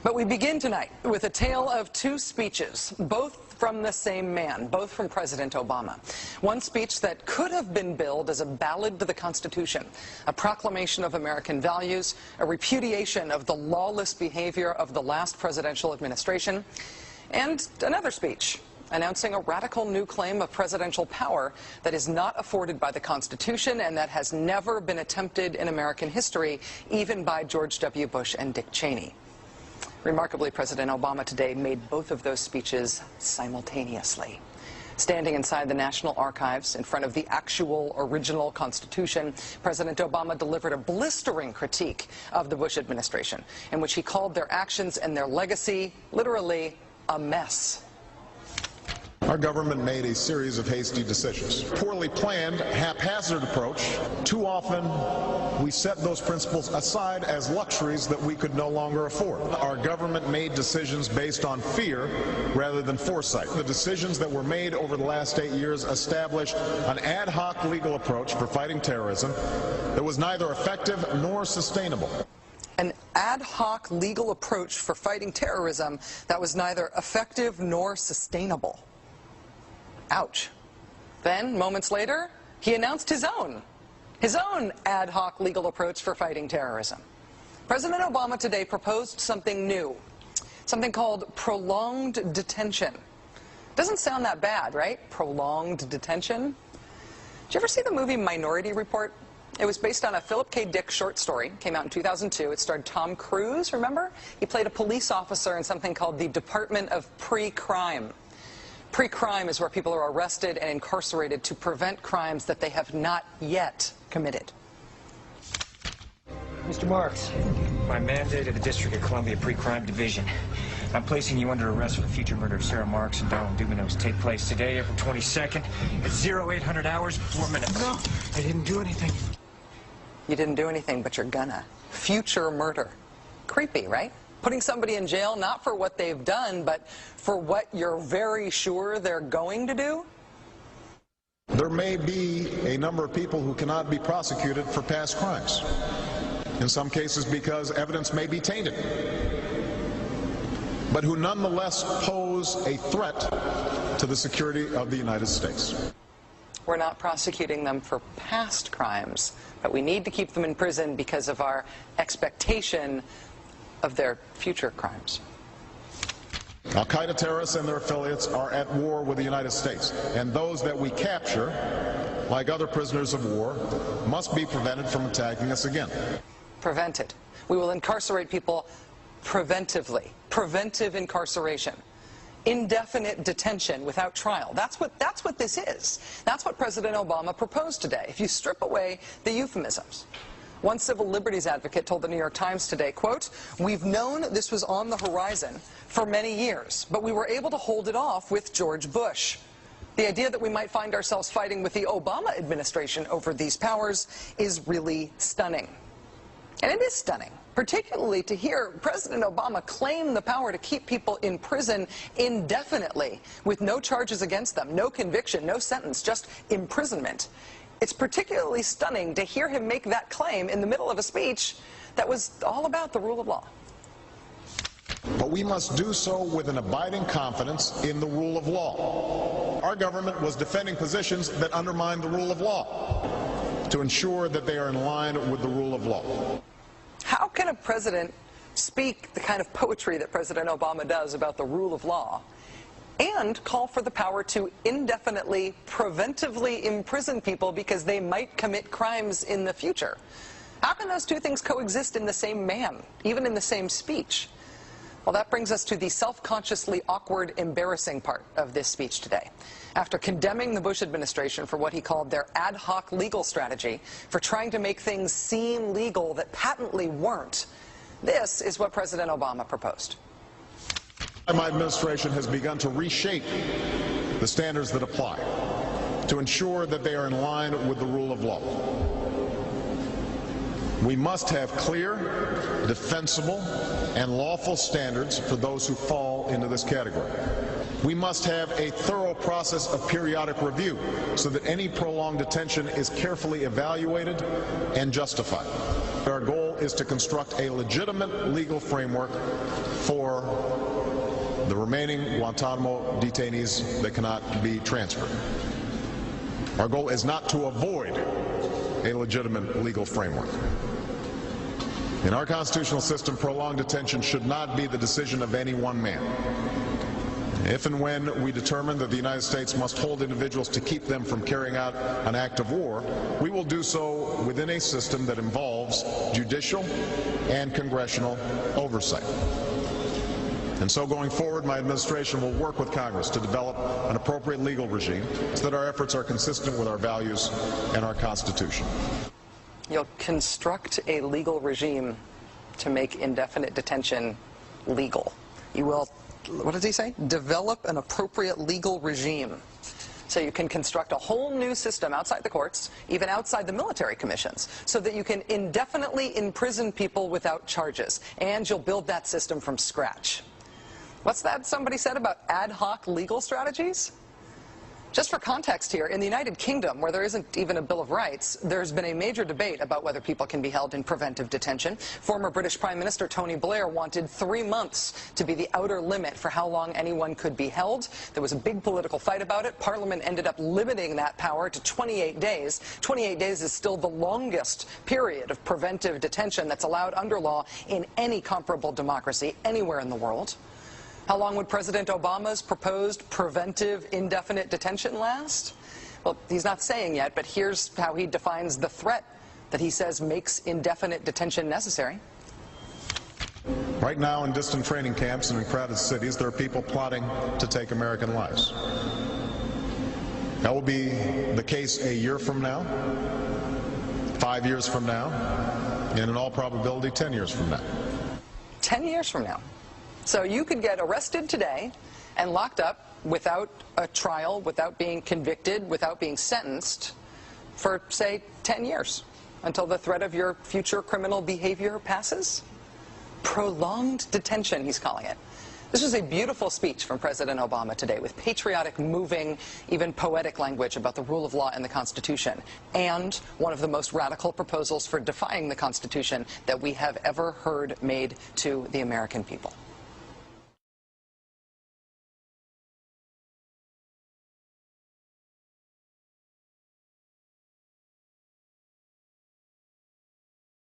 But we begin tonight with a tale of two speeches, both from the same man, both from President Obama. One speech that could have been billed as a ballad to the Constitution, a proclamation of American values, a repudiation of the lawless behavior of the last presidential administration, and another speech announcing a radical new claim of presidential power that is not afforded by the Constitution and that has never been attempted in American history, even by George W. Bush and Dick Cheney. Remarkably, President Obama today made both of those speeches simultaneously. Standing inside the National Archives in front of the actual original Constitution, President Obama delivered a blistering critique of the Bush administration, in which he called their actions and their legacy literally a mess. Our government made a series of hasty decisions. Poorly planned, haphazard approach. Too often, we set those principles aside as luxuries that we could no longer afford. Our government made decisions based on fear rather than foresight. The decisions that were made over the last 8 years established an ad hoc legal approach for fighting terrorism that was neither effective nor sustainable. An ad hoc legal approach for fighting terrorism that was neither effective nor sustainable. Ouch. Then, moments later, he announced his own ad hoc legal approach for fighting terrorism. President Obama today proposed something new, something called prolonged detention. Doesn't sound that bad, right? Prolonged detention. Did you ever see the movie Minority Report? It was based on a Philip K. Dick short story. Came out in 2002. It starred Tom Cruise, remember? He played a police officer in something called the Department of Pre-Crime. Pre-crime is where people are arrested and incarcerated to prevent crimes that they have not yet committed. Mr. Marks, by mandate of the District of Columbia Pre-Crime Division, I'm placing you under arrest for the future murder of Sarah Marks and Donald Dumanos. Take place today, April 22nd, at 0800 hours, 4 minutes. No, I didn't do anything. You didn't do anything, but you're gonna. Future murder. Creepy, right? Putting somebody in jail not for what they've done, but for what you're very sure they're going to do? There may be a number of people who cannot be prosecuted for past crimes. In some cases because evidence may be tainted, but who nonetheless pose a threat to the security of the United States. We're not prosecuting them for past crimes, but we need to keep them in prison because of our expectation of their future crimes. Al-Qaeda terrorists and their affiliates are at war with the United States, and those that we capture, like other prisoners of war, must be prevented from attacking us again. Prevented. We will incarcerate people preventively. Preventive incarceration. Indefinite detention without trial. That's what this is. That's what President Obama proposed today, if you strip away the euphemisms. One civil liberties advocate told the New York Times today, quote, "We've known this was on the horizon for many years, but we were able to hold it off with George Bush. The idea that we might find ourselves fighting with the Obama administration over these powers is really stunning." And it is stunning, particularly to hear President Obama claim the power to keep people in prison indefinitely with no charges against them, no conviction, no sentence, just imprisonment. It's particularly stunning to hear him make that claim in the middle of a speech that was all about the rule of law. But we must do so with an abiding confidence in the rule of law. Our government was defending positions that undermine the rule of law to ensure that they are in line with the rule of law. How can a president speak the kind of poetry that President Obama does about the rule of law and call for the power to indefinitely, preventively imprison people because they might commit crimes in the future? How can those two things coexist in the same man, even in the same speech? Well, that brings us to the self-consciously awkward, embarrassing part of this speech today. After condemning the Bush administration for what he called their ad hoc legal strategy, for trying to make things seem legal that patently weren't, this is what President Obama proposed. My administration has begun to reshape the standards that apply to ensure that they are in line with the rule of law. We must have clear, defensible, and lawful standards for those who fall into this category. We must have a thorough process of periodic review so that any prolonged detention is carefully evaluated and justified. Our goal is to construct a legitimate legal framework for the remaining Guantanamo detainees that cannot be transferred. Our goal is not to avoid a legitimate legal framework. In our constitutional system, prolonged detention should not be the decision of any one man. If and when we determine that the United States must hold individuals to keep them from carrying out an act of war, we will do so within a system that involves judicial and congressional oversight. And so going forward, my administration will work with Congress to develop an appropriate legal regime so that our efforts are consistent with our values and our Constitution. You'll construct a legal regime to make indefinite detention legal. You will, what does he say? Develop an appropriate legal regime. So you can construct a whole new system outside the courts, even outside the military commissions, so that you can indefinitely imprison people without charges. And you'll build that system from scratch. What's that somebody said about ad hoc legal strategies? Just for context here, in the United Kingdom, where there isn't even a Bill of Rights, there's been a major debate about whether people can be held in preventive detention. Former British Prime Minister Tony Blair wanted 3 months to be the outer limit for how long anyone could be held. There was a big political fight about it. Parliament ended up limiting that power to 28 days. 28 days is still the longest period of preventive detention that's allowed under law in any comparable democracy anywhere in the world. How long would President Obama's proposed preventive indefinite detention last? Well, he's not saying yet, but here's how he defines the threat that he says makes indefinite detention necessary. Right now in distant training camps and in crowded cities, there are people plotting to take American lives. That will be the case a year from now, 5 years from now, and in all probability 10 years from now. 10 years from now. So you could get arrested today and locked up without a trial, without being convicted, without being sentenced for, say, 10 years until the threat of your future criminal behavior passes. Prolonged detention, he's calling it. This was a beautiful speech from President Obama today with patriotic, moving, even poetic language about the rule of law and the Constitution, and one of the most radical proposals for defying the Constitution that we have ever heard made to the American people.